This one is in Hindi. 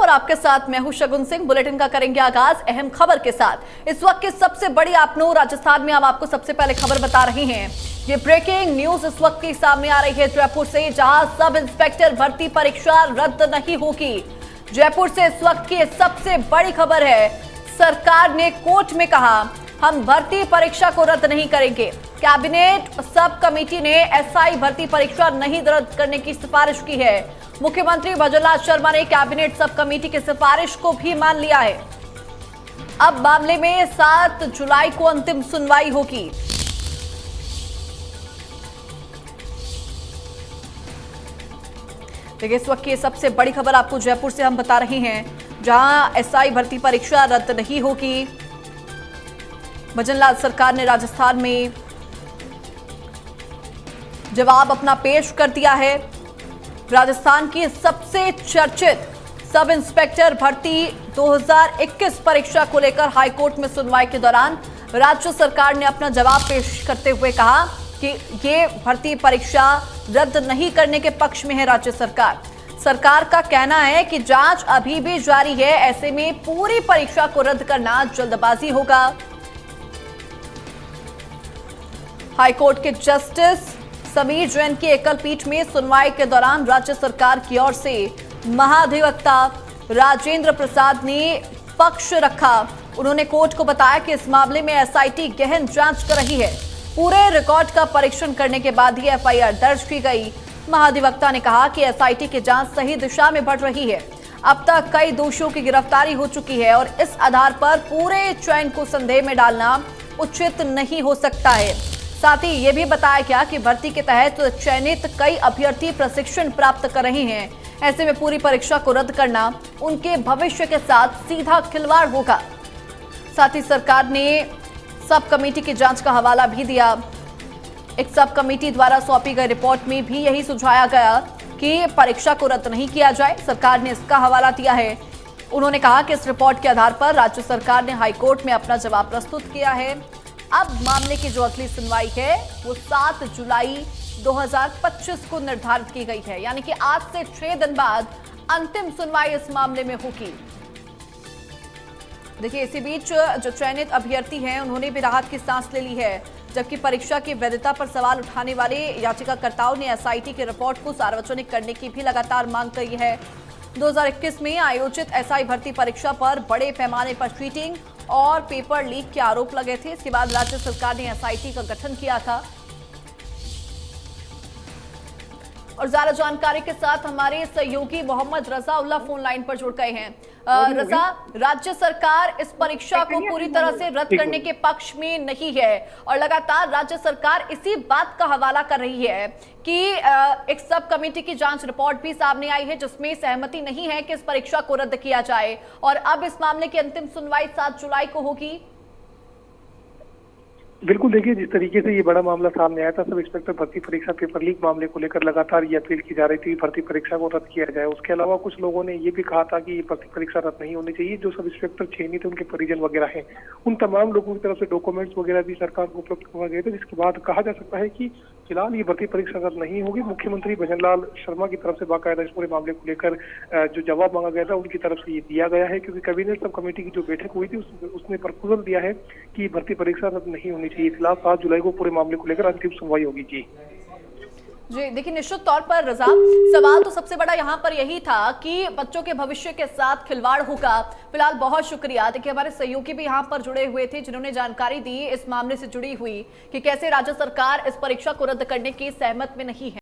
और आपके साथ मैं हूं शगुन सिंह। बुलेटिन का करेंगे आगाज अहम खबर के साथ। इस वक्त की सबसे बड़ी आपनो राजस्थान में हम आपको सबसे पहले खबर बता रहे हैं। ये ब्रेकिंग न्यूज इस वक्त की सामने आ रही है जयपुर से, जहां सब इंस्पेक्टर भर्ती परीक्षा रद्द नहीं होगी। जयपुर से इस वक्त की सबसे बड़ी खबर है। सरकार ने कोर्ट में कहा, हम भर्ती परीक्षा को रद्द नहीं करेंगे। कैबिनेट सब कमेटी ने एसआई भर्ती परीक्षा नहीं रद्द करने की सिफारिश की है। मुख्यमंत्री भजनलाल शर्मा ने कैबिनेट सब कमेटी की सिफारिश को भी मान लिया है। अब मामले में 7 जुलाई को अंतिम सुनवाई होगी। देखिए, इस वक्त की सबसे बड़ी खबर आपको जयपुर से हम बता रहे हैं, जहां एसआई भर्ती परीक्षा रद्द नहीं होगी। भजनलाल सरकार ने राजस्थान में जवाब अपना पेश कर दिया है। राजस्थान की सबसे चर्चित सब इंस्पेक्टर भर्ती 2021 परीक्षा को लेकर हाईकोर्ट में सुनवाई के दौरान राज्य सरकार ने अपना जवाब पेश करते हुए कहा कि ये भर्ती परीक्षा रद्द नहीं करने के पक्ष में है। राज्य सरकार का कहना है कि जांच अभी भी जारी है, ऐसे में पूरी परीक्षा को रद्द करना जल्दबाजी होगा। हाईकोर्ट के जस्टिस समीर जैन की एकल पीठ में सुनवाई के दौरान राज्य सरकार की ओर से महाधिवक्ता राजेंद्र प्रसाद ने पक्ष रखा। उन्होंने कोर्ट को बताया कि इस मामले में एसआईटी गहन जांच कर रही है। पूरे रिकॉर्ड का परीक्षण करने के बाद ही एफआईआर दर्ज की गई। महाधिवक्ता ने कहा कि एसआईटी की जांच सही दिशा में बढ़ रही है। अब तक कई दोषियों की गिरफ्तारी हो चुकी है और इस आधार पर पूरे चयन को संदेह में डालना उचित नहीं हो सकता है। साथ ही ये भी बताया गया कि भर्ती के तहत चयनित कई अभ्यर्थी प्रशिक्षण प्राप्त कर रहे हैं। ऐसे में पूरी परीक्षा को रद्द करना उनके भविष्य के साथ सीधा खिलवाड़ होगा। साथ ही सरकार ने सब कमेटी की जांच का हवाला भी दिया। एक सब कमेटी द्वारा सौंपी गई रिपोर्ट में भी यही सुझाया गया कि परीक्षा को रद्द नहीं किया जाए। सरकार ने इसका हवाला दिया है। उन्होंने कहा कि इस रिपोर्ट के आधार पर राज्य सरकार ने हाईकोर्ट में अपना जवाब प्रस्तुत किया है। अब मामले की जो अगली सुनवाई है वो 7 जुलाई 2025 को निर्धारित की गई है, यानी कि आज से 6 दिन बाद अंतिम सुनवाई इस मामले में होगी। देखिए, इसी बीच जो चयनित अभ्यर्थी हैं उन्होंने भी राहत की सांस ले ली है, जबकि परीक्षा की वैधता पर सवाल उठाने वाले याचिकाकर्ताओं ने एसआईटी की रिपोर्ट को सार्वजनिक करने की भी लगातार मांग की है। 2021 में आयोजित एसआई भर्ती परीक्षा पर बड़े पैमाने पर चीटिंग और पेपर लीक के आरोप लगे थे। इसके बाद राज्य सरकार ने एसआईटी का गठन किया था। और ज्यादा जानकारी के साथ हमारे सहयोगी मोहम्मद रजा उल्ला फोन लाइन पर जुड़ गए हैं। रजा, राज्य सरकार इस परीक्षा को पूरी तरह से रद्द करने के पक्ष में नहीं है और लगातार राज्य सरकार इसी बात का हवाला कर रही है कि एक सब कमेटी की जांच रिपोर्ट भी सामने आई है जिसमें सहमति नहीं है कि इस परीक्षा को रद्द किया जाए और अब इस मामले की अंतिम सुनवाई 7 जुलाई को होगी। बिल्कुल, देखिए, जिस तरीके से ये बड़ा मामला सामने आया था, सब इंस्पेक्टर भर्ती परीक्षा पेपर लीक मामले को लेकर लगातार ये अपील की जा रही थी भर्ती परीक्षा को रद्द किया जाए। उसके अलावा कुछ लोगों ने ये भी कहा था कि ये भर्ती परीक्षा रद्द नहीं होनी चाहिए। जो सब इंस्पेक्टर चयनित थे, उनके परिजन वगैरह हैं, उन तमाम लोगों की तरफ से डॉक्यूमेंट्स वगैरह भी सरकार को उपलब्ध करवाए गए थे, जिसके बाद कहा जा सकता है कि फिलहाल ये भर्ती परीक्षा रद्द नहीं होगी। मुख्यमंत्री भजनलाल शर्मा की तरफ से बाकायदा इस पूरे मामले को लेकर जो जवाब मांगा गया था उनकी तरफ से ये दिया गया है, क्योंकि कैबिनेट सब कमेटी की जो बैठक हुई थी उसने प्रपोजल दिया है कि भर्ती परीक्षा रद्द नहीं होनी चाहिए। फिलहाल 7 जुलाई को पूरे मामले को लेकर अंतिम सुनवाई होगी। जी देखिए, निश्चित तौर पर रजा, सवाल तो सबसे बड़ा यहाँ पर यही था कि बच्चों के भविष्य के साथ खिलवाड़ होगा। फिलहाल बहुत शुक्रिया। देखिए, हमारे सहयोगी भी यहाँ पर जुड़े हुए थे जिन्होंने जानकारी दी इस मामले से जुड़ी हुई कि कैसे राज्य सरकार इस परीक्षा को रद्द करने की सहमत में नहीं है।